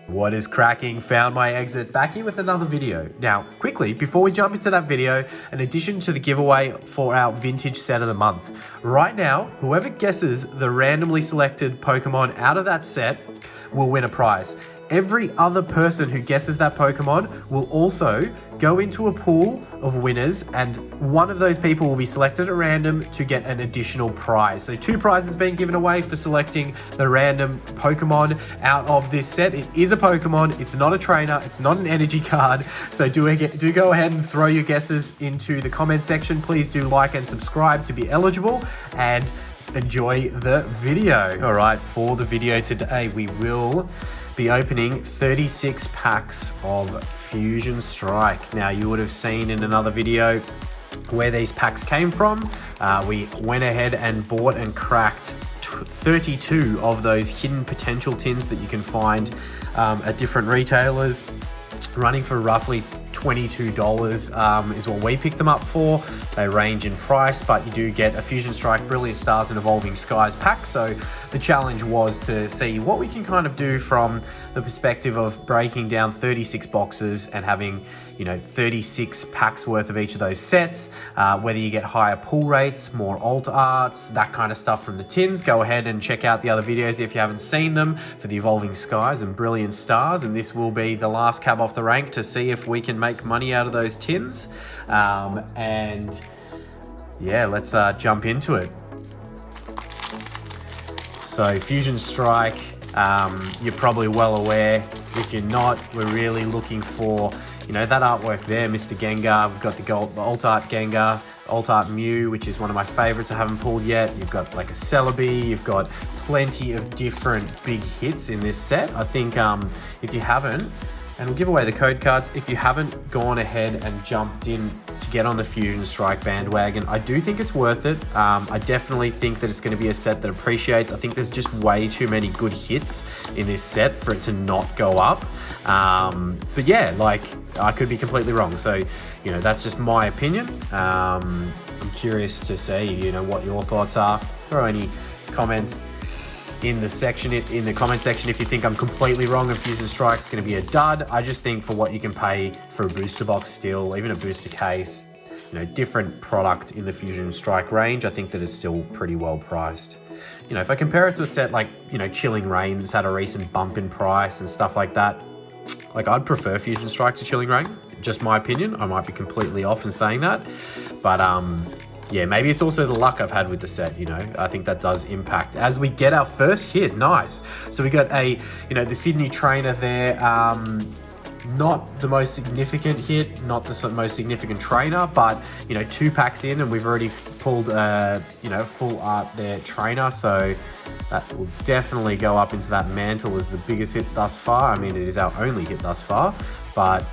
What is cracking? Found my exit, back here with another video. Now, quickly, before we jump into that video, in addition to the giveaway for our vintage set of the month, right now, whoever guesses the randomly selected Pokemon out of that set will win a prize. Every other person who guesses that Pokemon will also go into a pool of winners, and one of those people will be selected at random to get an additional prize. So 2 prizes being given away for selecting the random Pokemon out of this set. It is a Pokemon, it's not a trainer, it's not an energy card. So do go ahead and throw your guesses into the comment section. Please do like and subscribe to be eligible, and enjoy the video. All right, for the video today, we will be opening 36 packs of Fusion Strike. Now, you would have seen in another video where these packs came from. We went ahead and bought and cracked 32 of those hidden potential tins that you can find at different retailers, running for roughly $22 is what we picked them up for. They range in price, but you do get a Fusion Strike, Brilliant Stars, and Evolving Skies pack. So the challenge was to see what we can kind of do from the perspective of breaking down 36 boxes and having, 36 packs worth of each of those sets. Whether you get higher pull rates, more alt arts, that kind of stuff from the tins. Go ahead and check out the other videos if you haven't seen them for the Evolving Skies and Brilliant Stars. And this will be the last cab off the rank to see if we can make money out of those tins. And yeah, let's jump into it. So Fusion Strike, you're probably well aware. If you're not, we're really looking for, that artwork there, Mr. Gengar. We've got the alt art Gengar, alt art Mew, which is one of my favorites I haven't pulled yet. You've got like a Celebi. You've got plenty of different big hits in this set. I think if you haven't, and we'll give away the code cards, if you haven't gone ahead and jumped in to get on the Fusion Strike bandwagon, I do think it's worth it. I definitely think that it's going to be a set that appreciates. I think there's just way too many good hits in this set for it to not go up. But yeah, I could be completely wrong. So, that's just my opinion. I'm curious to see, what your thoughts are. Throw any comments in the comment section if you think I'm completely wrong and Fusion Strike's going to be a dud. I just think for what you can pay for a booster box still, even a booster case, different product in the Fusion Strike range, I think that is still pretty well priced. If I compare it to a set like, Chilling Reign that's had a recent bump in price and stuff like that, I'd prefer Fusion Strike to Chilling Reign. Just my opinion. I might be completely off in saying that, but yeah, maybe it's also the luck I've had with the set, I think that does impact. As we get our first hit, nice. So we got the Sydney Trainer there, not the most significant hit, not the most significant trainer, but, 2 packs in and we've already pulled, full art there trainer. So that will definitely go up into that mantle as the biggest hit thus far. I mean, it is our only hit thus far, but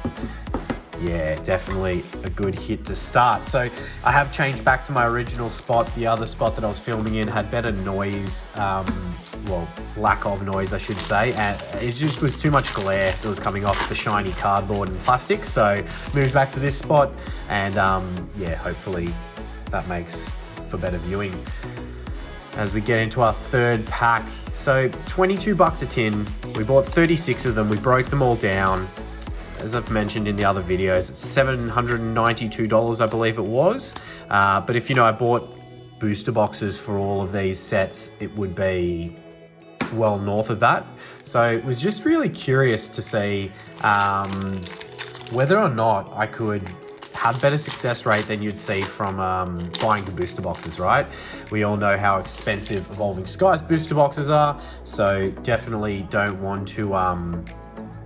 yeah, definitely a good hit to start. So I have changed back to my original spot. The other spot that I was filming in had better noise, well, lack of noise, I should say. And it just was too much glare that was coming off the shiny cardboard and plastic. So moved back to this spot, and yeah, hopefully that makes for better viewing. As we get into our third pack. So 22 bucks a tin. We bought 36 of them. We broke them all down. As I've mentioned in the other videos, it's $792, I believe it was. But if I bought booster boxes for all of these sets, it would be well north of that. So it was just really curious to see whether or not I could have better success rate than you'd see from buying the booster boxes, right? We all know how expensive Evolving Skies booster boxes are, so definitely don't want to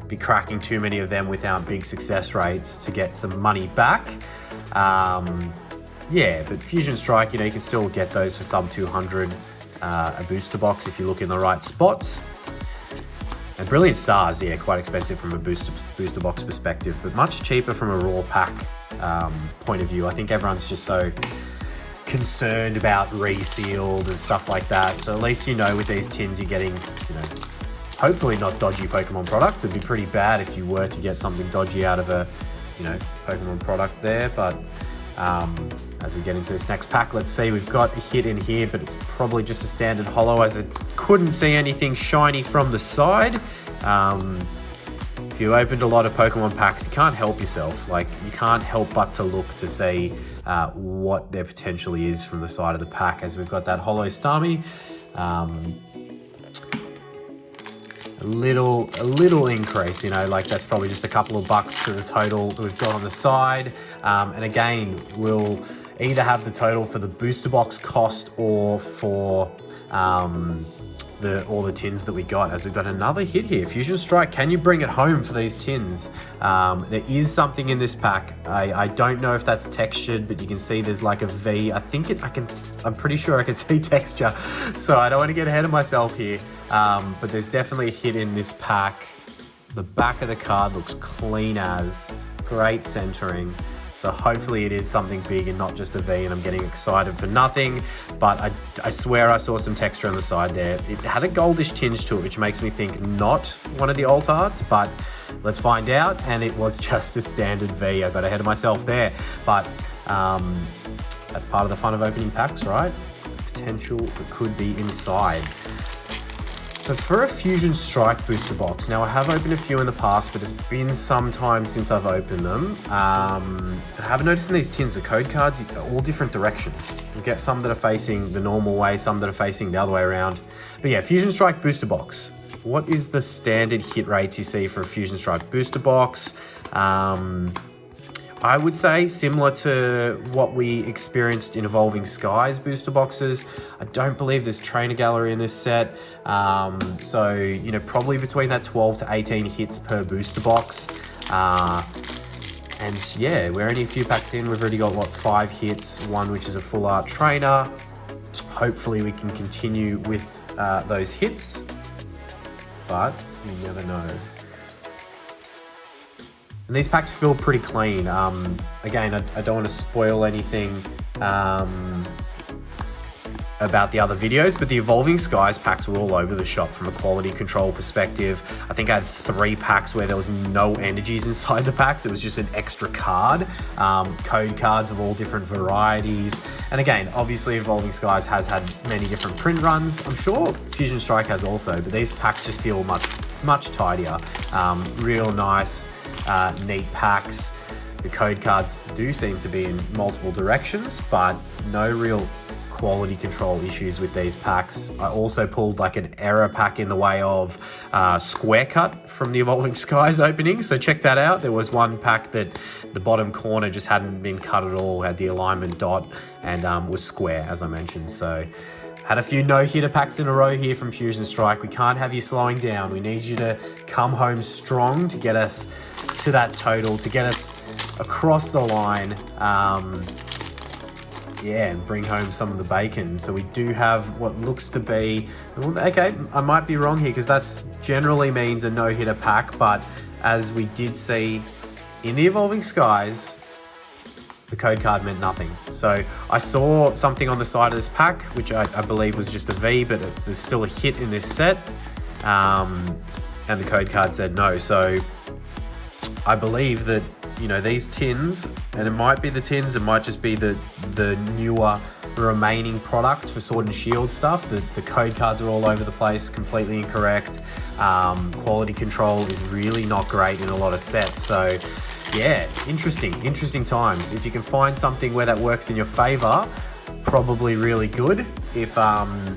be cracking too many of them without big success rates to get some money back. Yeah, but Fusion Strike, you can still get those for sub 200 a booster box if you look in the right spots. And Brilliant Stars, yeah, quite expensive from a booster box perspective, but much cheaper from a raw pack point of view. I think everyone's just so concerned about resealed and stuff like that. So at least with these tins you're getting, hopefully not dodgy Pokemon product. It'd be pretty bad if you were to get something dodgy out of a, Pokemon product there. But as we get into this next pack, let's see, we've got a hit in here, but it's probably just a standard holo, as I couldn't see anything shiny from the side. if you opened a lot of Pokemon packs, you can't help yourself. Like, you can't help but to look to see what there potentially is from the side of the pack, as we've got that Holo Starmie. A little increase, you know, like that's probably just a couple of bucks to the total that we've got on the side. And again, we'll either have the total for the booster box cost or for all the tins that we got, as we've got another hit here. Fusion Strike, can you bring it home for these tins? There is something in this pack. I don't know if that's textured, but you can see there's like a V. I'm pretty sure I can see texture, so I don't want to get ahead of myself here. But there's definitely a hit in this pack. The back of the card looks clean as, great centering. So hopefully it is something big and not just a V, and I'm getting excited for nothing. But I swear I saw some texture on the side there. It had a goldish tinge to it, which makes me think not one of the alt arts, but let's find out. And it was just a standard V. I got ahead of myself there. But that's part of the fun of opening packs, right? Potential that could be inside. So for a Fusion Strike booster box, now I have opened a few in the past, but it's been some time since I've opened them. I have noticed in these tins, the code cards are all different directions. You get some that are facing the normal way, some that are facing the other way around. But yeah, Fusion Strike booster box. What is the standard hit rates you see for a Fusion Strike booster box? I would say similar to what we experienced in Evolving Skies booster boxes. I don't believe there's trainer gallery in this set. So, you know, probably between that 12 to 18 hits per booster box. And yeah, we're only a few packs in. We've already got, what, 5 hits, one which is a full art trainer. Hopefully we can continue with those hits, but you never know. And these packs feel pretty clean. Again, I don't want to spoil anything about the other videos, but the Evolving Skies packs were all over the shop from a quality control perspective. I think I had 3 packs where there was no energies inside the packs. It was just an extra card. Code cards of all different varieties. And again, obviously Evolving Skies has had many different print runs. I'm sure Fusion Strike has also, but these packs just feel much tidier. Real nice. Neat packs. The code cards do seem to be in multiple directions, but no real quality control issues with these packs. I also pulled like an error pack in the way of square cut from the Evolving Skies opening, so check that out. There was one pack that the bottom corner just hadn't been cut at all, had the alignment dot, and was square, as I mentioned. So had a few no-hitter packs in a row here from Fusion Strike. We can't have you slowing down. We need you to come home strong to get us to that total, to get us across the line, yeah, and bring home some of the bacon. So we do have what looks to be, okay, I might be wrong here because that's generally means a no-hitter pack, but as we did see in the Evolving Skies, the code card meant nothing. So I saw something on the side of this pack, which I believe was just a V, but there's still a hit in this set. And the code card said no. So I believe that, you know, these tins, and it might be the tins, it might just be the newer remaining product for Sword and Shield stuff. The code cards are all over the place, completely incorrect. Quality control is really not great in a lot of sets. So yeah, interesting times. If you can find something where that works in your favor, probably really good. If not,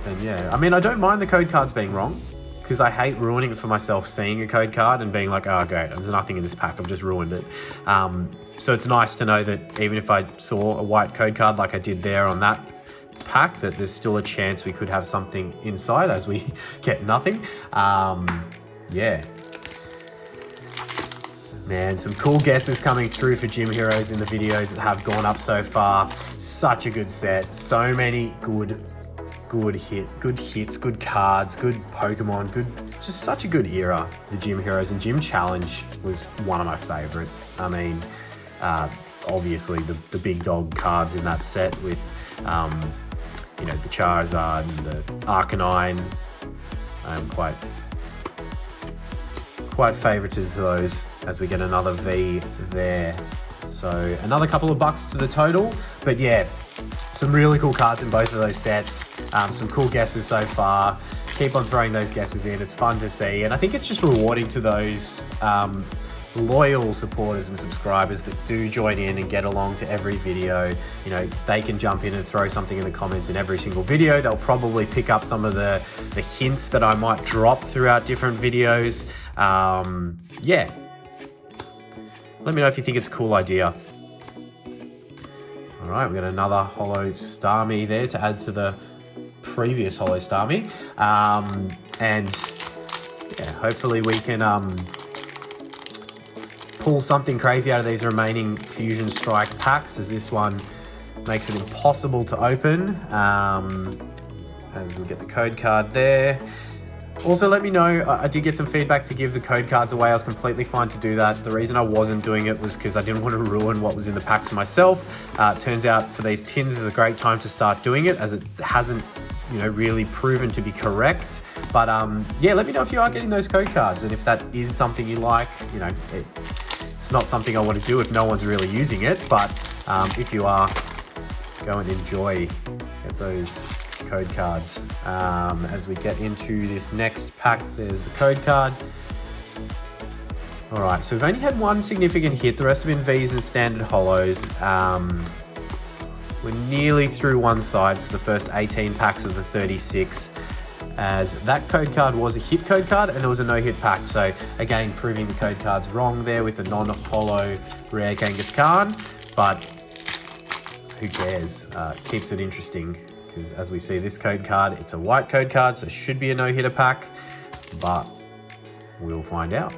then yeah. I mean, I don't mind the code cards being wrong, because I hate ruining it for myself, seeing a code card and being like, oh great, there's nothing in this pack, I've just ruined it. So it's nice to know that even if I saw a white code card like I did there on that pack, that there's still a chance we could have something inside as we get nothing. Yeah. Man, some cool guesses coming through for Gym Heroes in the videos that have gone up so far. Such a good set. So many good hits, good cards, good Pokemon, just such a good era, the Gym Heroes. And Gym Challenge was one of my favorites. I mean, obviously the big dog cards in that set with, you know, the Charizard and the Arcanine. I'm quite favorited to those, as we get another V there. So another couple of bucks to the total, but yeah, some really cool cards in both of those sets. Some cool guesses so far. keep on throwing those guesses in. It's fun to see, and I think it's just rewarding to those loyal supporters and subscribers that do join in and get along to every video. You know, they can jump in and throw something in the comments in every single video. They'll probably pick up some of the hints that I might drop throughout different videos. Yeah. Let me know if you think it's a cool idea. All right, we've got another Holo Starmie there to add to the previous Holo Starmie. And yeah, hopefully we can pull something crazy out of these remaining Fusion Strike packs, as this one makes it impossible to open. As we get the code card there. Also, let me know, I did get some feedback to give the code cards away. I was completely fine to do that. The reason I wasn't doing it was because I didn't want to ruin what was in the packs myself. Turns out for these tins is a great time to start doing it, as it hasn't, you know, really proven to be correct. But yeah, let me know if you are getting those code cards, and if that is something you like. You know, it's not something I want to do if no one's really using it, but if you are, go and enjoy, get those code cards. As we get into this next pack, there's the code card. All right, so we've only had one significant hit. The rest have been V's and standard holos. We're nearly through one side, so the first 18 packs of the 36, as that code card was a hit code card and it was a no-hit pack. So again, proving the code card's wrong there with the non-holo rare Genghis Khan, but who cares? Keeps it interesting, because as we see this code card, it's a white code card, so it should be a no-hitter pack, but we'll find out.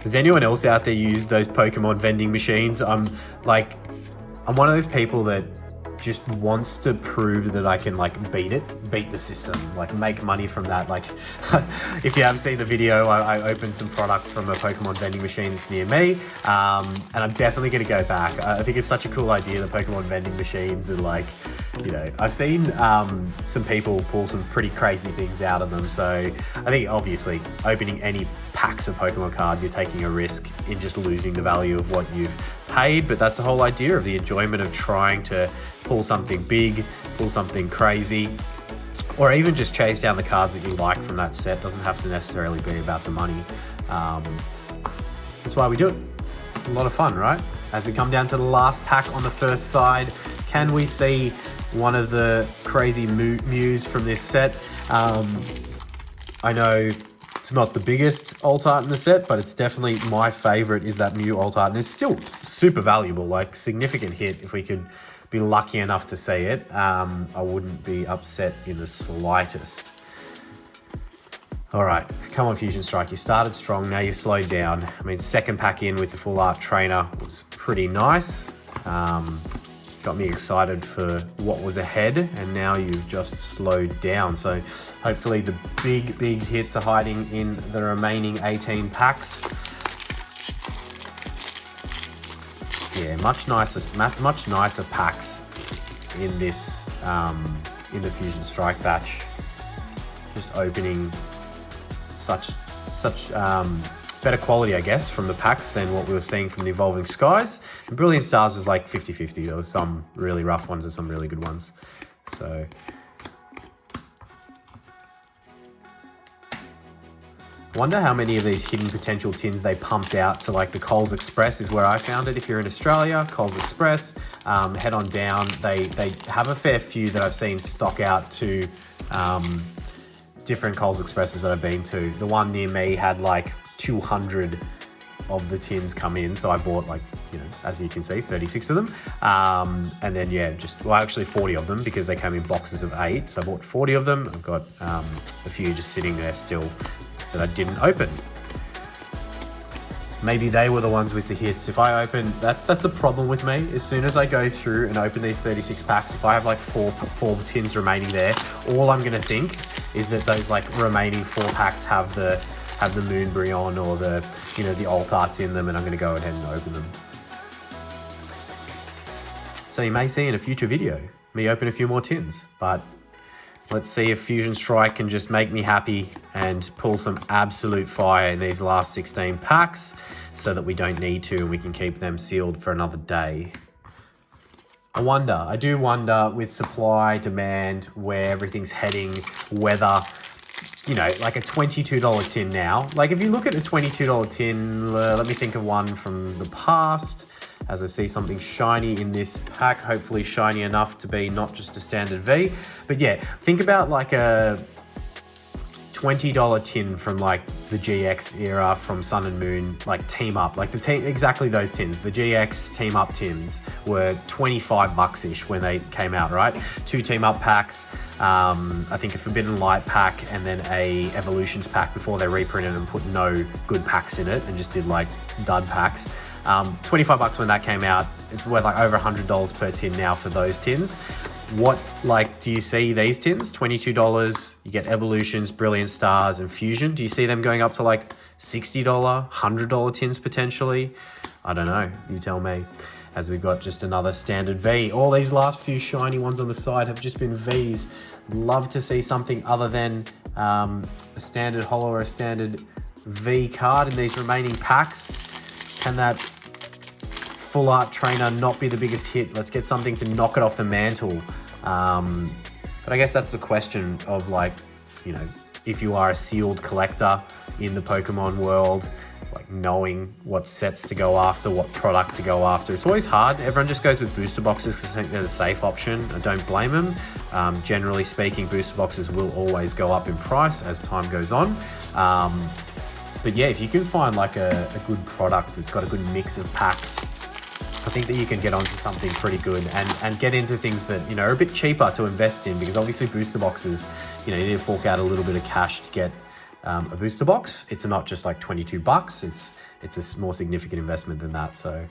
Does anyone else out there use those Pokemon vending machines? I'm one of those people that just wants to prove that I can beat the system, make money from that. If you have seen the video, I opened some product from a Pokemon vending machine that's near me, and I'm definitely going to go back. I think it's such a cool idea, the Pokemon vending machines, and you know, I've seen some people pull some pretty crazy things out of them. So I think obviously opening any packs of Pokemon cards, you're taking a risk in just losing the value of what you've paid, but that's the whole idea of the enjoyment of trying to pull something big, pull something crazy, or even just chase down the cards that you like from that set. Doesn't have to necessarily be about the money. That's why we do it. A lot of fun, right? As we come down to the last pack on the first side, can we see one of the crazy Mews from this set? I know it's not the biggest alt art in the set, but it's definitely my favorite is that Mew alt art, and it's still super valuable, significant hit. If we could be lucky enough to see it, I wouldn't be upset in the slightest. All right, come on Fusion Strike, you started strong, now you slowed down. I mean, second pack in with the full art trainer was pretty nice. Got me excited for what was ahead, and now you've just slowed down. So hopefully the big hits are hiding in the remaining 18 packs. Yeah, much nicer packs in this in the Fusion Strike batch. Just opening such better quality, I guess, from the packs than what we were seeing from the Evolving Skies. And Brilliant Stars was 50-50. There was some really rough ones and some really good ones. So wonder how many of these hidden potential tins they pumped out to the Coles Express is where I found it. If you're in Australia, Coles Express, head on down. They have a fair few that I've seen stock out to different Coles Expresses that I've been to. The one near me had 200 of the tins come in, so I bought as you can see, 36 of them, and then actually 40 of them, because they came in boxes of 8, so I bought 40 of them. I've got a few just sitting there still that I didn't open. Maybe they were the ones with the hits. If I open, that's the problem with me. As soon as I go through and open these 36 packs, if I have four tins remaining there, all I'm gonna think is that those remaining 4 packs have the Moonbryon or the alt arts in them, and I'm gonna go ahead and open them. So you may see in a future video me open a few more tins, but let's see if Fusion Strike can just make me happy and pull some absolute fire in these last 16 packs. so that we don't need to and we can keep them sealed for another day. I do wonder with supply, demand, where everything's heading, whether, you know, like a $22 tin now. Like if you look at a $22 tin, let me think of one from the past, as I see something shiny in this pack, hopefully shiny enough to be not just a standard V. But yeah, think about like a $20 tin from like the GX era from Sun and Moon, like team up, like the team, exactly those tins. The GX team up tins were 25 bucks-ish when they came out, right? 2 team up packs, I think a Forbidden Light pack and then a Evolutions pack before they reprinted and put no good packs in it and just did like dud packs. 25 bucks when that came out. It's worth like over $100 per tin now for those tins. What, like, do you see these tins? $22, you get Evolutions, Brilliant Stars, and Fusion. Do you see them going up to like $60, $100 tins potentially? I don't know, you tell me. As we've got just another standard V. All these last few shiny ones on the side have just been Vs. Love to see something other than a standard holo or a standard V card in these remaining packs. Can that full art trainer not be the biggest hit? Let's get something to knock it off the mantle. But I guess that's the question of, like, you know, if you are a sealed collector in the Pokemon world, like knowing what sets to go after, what product to go after. It's always hard. Everyone just goes with booster boxes because I think they're the safe option. I don't blame them. Generally speaking, booster boxes will always go up in price as time goes on. But yeah, if you can find like a good product that's got a good mix of packs, I think that you can get onto something pretty good and get into things that, you know, are a bit cheaper to invest in, because obviously booster boxes, you know, you need to fork out a little bit of cash to get a booster box. It's not just like 22 bucks. It's a more significant investment than that. So,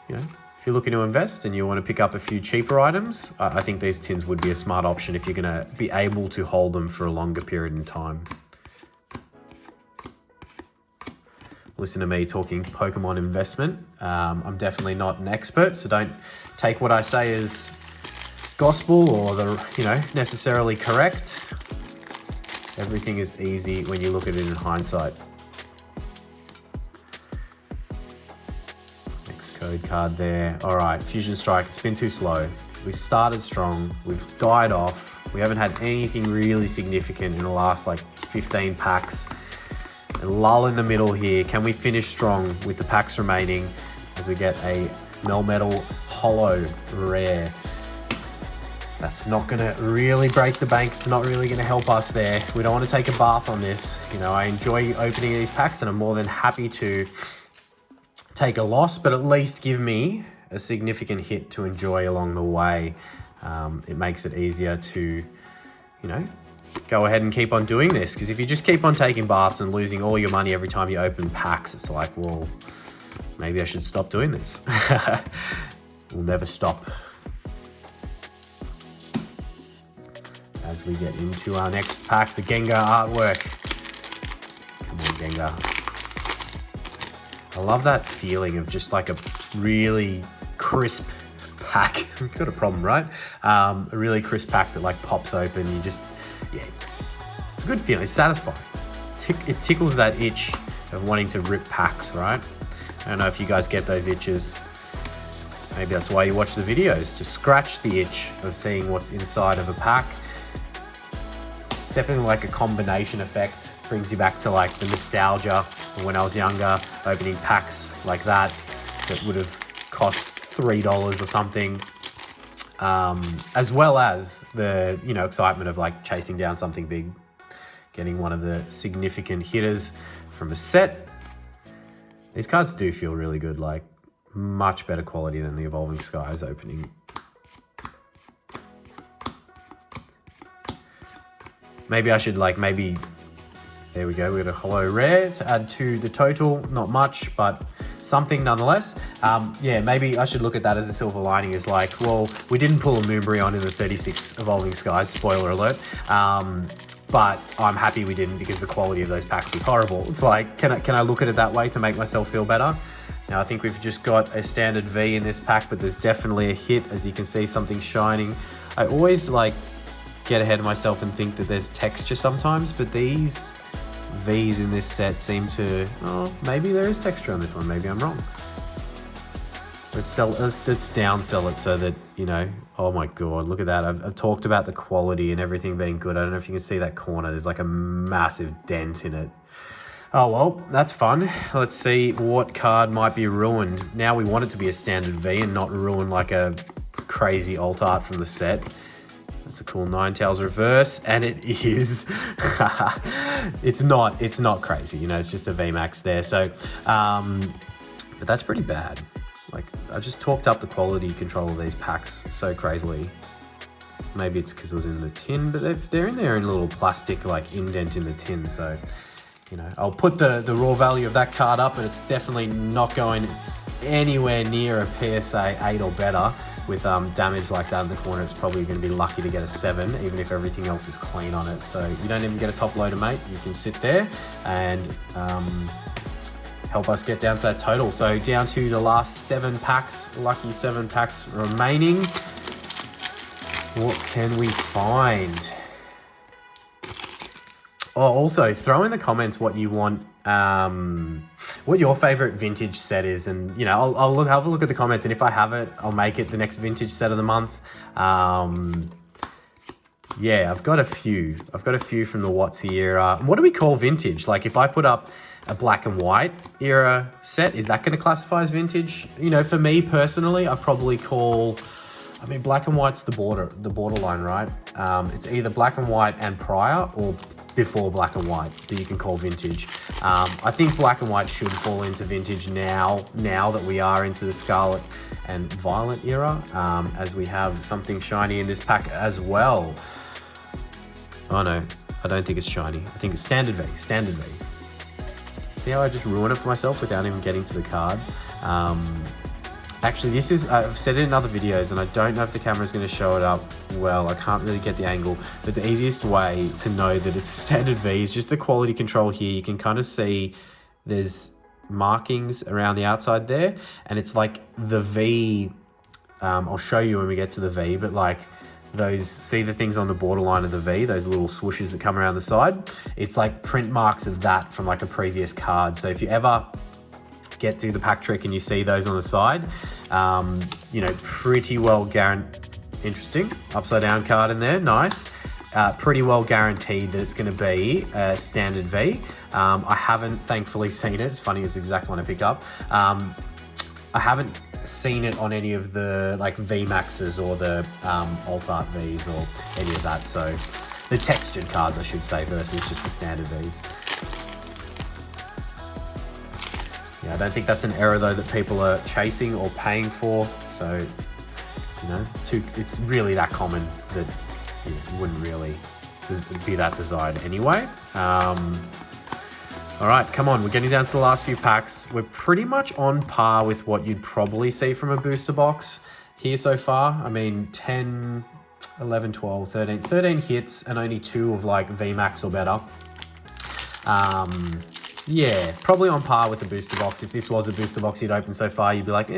you know, if you're looking to invest and you want to pick up a few cheaper items, I think these tins would be a smart option if you're going to be able to hold them for a longer period in time. Listen to me talking Pokemon investment. I'm definitely not an expert, so don't take what I say as gospel or necessarily correct. Everything is easy when you look at it in hindsight. Next code card there. All right, Fusion Strike, it's been too slow. We started strong, we've died off. We haven't had anything really significant in the last like 15 packs. A lull in the middle here. Can we finish strong with the packs remaining as we get a Melmetal Holo Rare? That's not going to really break the bank. It's not really going to help us there. We don't want to take a bath on this. You know, I enjoy opening these packs and I'm more than happy to take a loss, but at least give me a significant hit to enjoy along the way. It makes it easier to, you know, go ahead and keep on doing this, because if you just keep on taking baths and losing all your money every time you open packs, it's like, well, maybe I should stop doing this. We'll never stop. As we get into our next pack, the Gengar artwork. Come on, Gengar. I love that feeling of just like a really crisp pack. We've got a problem, right? A really crisp pack that like pops open. You just, yeah, it's a good feeling. It's satisfying. It tickles that itch of wanting to rip packs, right? I don't know if you guys get those itches. Maybe that's why you watch the videos, to scratch the itch of seeing what's inside of a pack. It's definitely like a combination effect. Brings you back to like the nostalgia of when I was younger, opening packs like that would have cost $3 or something. As well as the, you know, excitement of like chasing down something big, getting one of the significant hitters from a set. These cards do feel really good, like much better quality than the Evolving Skies opening. Maybe I should like, there we go, we got a holo rare to add to the total. Not much, but something nonetheless. Yeah, maybe I should look at that as a silver lining, is like, well, we didn't pull a Moonbreon in the 36 Evolving Skies, spoiler alert. But I'm happy we didn't, because the quality of those packs was horrible. It's like, can I look at it that way to make myself feel better? Now I think we've just got a standard V in this pack, but there's definitely a hit. As you can see, something shining. I always like get ahead of myself and think that there's texture sometimes, but these Vs in this set seem to, oh, maybe there is texture on this one. Maybe I'm wrong. Let's downsell it so that, you know, oh my God, look at that. I've talked about the quality and everything being good. I don't know if you can see that corner. There's like a massive dent in it. Oh, well, that's fun. Let's see what card might be ruined. Now we want it to be a standard V and not ruin like a crazy alt art from the set. That's a cool Ninetales reverse, and it is. it's not crazy, you know, it's just a VMAX there. So, but that's pretty bad. Like, I just talked up the quality control of these packs so crazily. Maybe it's because it was in the tin, but they're in there in a little plastic like indent in the tin. So, you know, I'll put the raw value of that card up, and it's definitely not going anywhere near a PSA 8 or better. With damage like that in the corner, it's probably going to be lucky to get a 7, even if everything else is clean on it. So you don't even get a top loader, mate. You can sit there and help us get down to that total. So down to the last 7 packs, lucky 7 packs remaining. What can we find? Oh, also throw in the comments what you want, what your favorite vintage set is, and you know, I'll have a look at the comments, and if I have it, I'll make it the next vintage set of the month. Yeah, I've got a few from the Watsy era. What do we call vintage? Like, if I put up a black and white era set, is that going to classify as vintage? You know, for me personally, I probably call, I mean, black and white's the borderline, right? It's either black and white and prior, or before black and white that you can call vintage. I think black and white should fall into vintage now that we are into the Scarlet and Violet era, as we have something shiny in this pack as well. Oh no, I don't think it's shiny. I think it's standard V. See how I just ruin it for myself without even getting to the card? Actually, this is, I've said it in other videos, and I don't know if the camera is going to show it up well. I can't really get the angle, but the easiest way to know that it's standard V is just the quality control here. You can kind of see there's markings around the outside there, and it's like the V, I'll show you when we get to the V, but like those, see the things on the borderline of the V, those little swooshes that come around the side? It's like print marks of that from like a previous card. So if you ever get to the pack trick and you see those on the side, you know, pretty well guaranteed. Interesting, upside down card in there, nice. Pretty well guaranteed that it's going to be a standard V. I haven't thankfully seen it. It's funny, it's the exact one I picked up. I haven't seen it on any of the like VMAXs or the alt art Vs or any of that. So the textured cards, I should say, versus just the standard Vs. Yeah, I don't think that's an error though that people are chasing or paying for. So, you know, it's really that common that you wouldn't really be that desired anyway. All right, come on, we're getting down to the last few packs. We're pretty much on par with what you'd probably see from a booster box here so far. I mean, 10, 11, 12, 13 hits and only 2 of like VMAX or better. Yeah, probably on par with the booster box. If this was a booster box you'd open so far, you'd be like,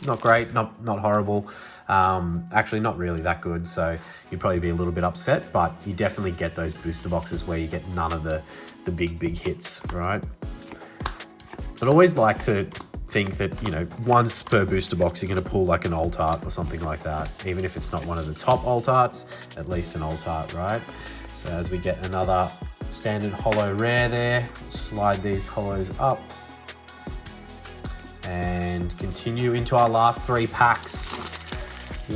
not great, not horrible. Actually, not really that good. So you'd probably be a little bit upset, but you definitely get those booster boxes where you get none of the big hits, right? I'd always like to think that, you know, once per booster box, you're going to pull like an alt art or something like that. Even if it's not one of the top alt arts, at least an alt art, right? So as we get another standard holo rare there, slide these holos up and continue into our last 3 packs.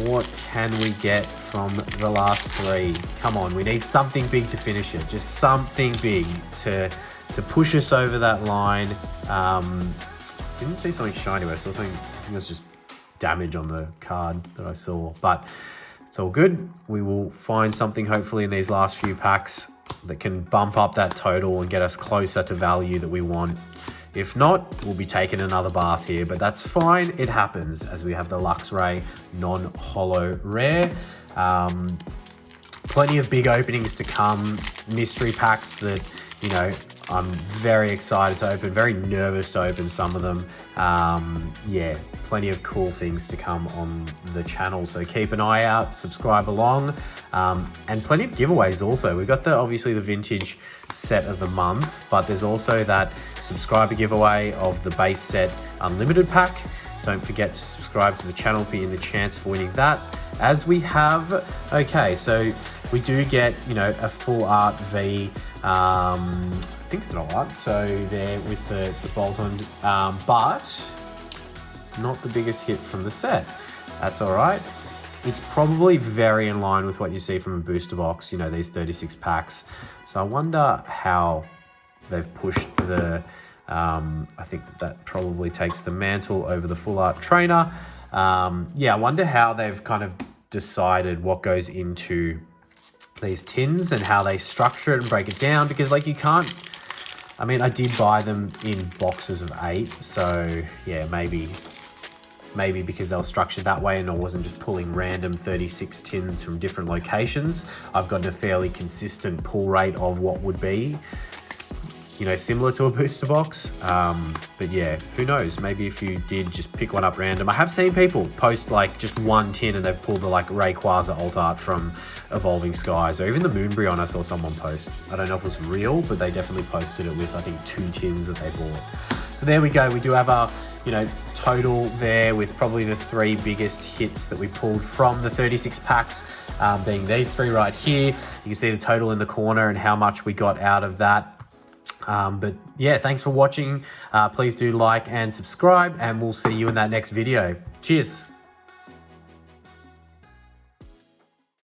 What can we get from the last 3? Come on, we need something big to finish it. Just something big to push us over that line. Didn't see something shiny where I saw something. I think it was just damage on the card that I saw, but it's all good. We will find something hopefully in these last few packs that can bump up that total and get us closer to value that we want. If not, we'll be taking another bath here, but that's fine. It happens as we have the Luxray non-holo rare. Plenty of big openings to come. Mystery packs that, you know, I'm very excited to open, very nervous to open some of them. Yeah, plenty of cool things to come on the channel. So keep an eye out, subscribe along, and plenty of giveaways also. We've got obviously the vintage set of the month, but there's also that subscriber giveaway of the base set unlimited pack. Don't forget to subscribe to the channel, be in the chance for winning that. As we have, okay, so we do get, you know, a full art V, I think it's an all art, so there with the bolt on, but not the biggest hit from the set. That's all right. It's probably very in line with what you see from a booster box, you know, these 36 packs. So I wonder how they've pushed the, I think that probably takes the mantle over the full art trainer. Yeah, I wonder how they've kind of decided what goes into these tins and how they structure it and break it down, because like you can't, I mean, I did buy them in boxes of 8, so yeah, maybe because they were structured that way and I wasn't just pulling random 36 tins from different locations, I've got a fairly consistent pull rate of what would be, you know, similar to a booster box. But yeah, who knows? Maybe if you did just pick one up random. I have seen people post like just one tin and they've pulled the like Rayquaza alt art from Evolving Skies, or even the Moonbreon I saw someone post. I don't know if it was real, but they definitely posted it with, I think, 2 tins that they bought. So there we go. We do have our, you know, total there with probably the 3 biggest hits that we pulled from the 36 packs, being these 3 right here. You can see the total in the corner and how much we got out of that. But yeah, thanks for watching. Please do like and subscribe, and we'll see you in that next video. Cheers.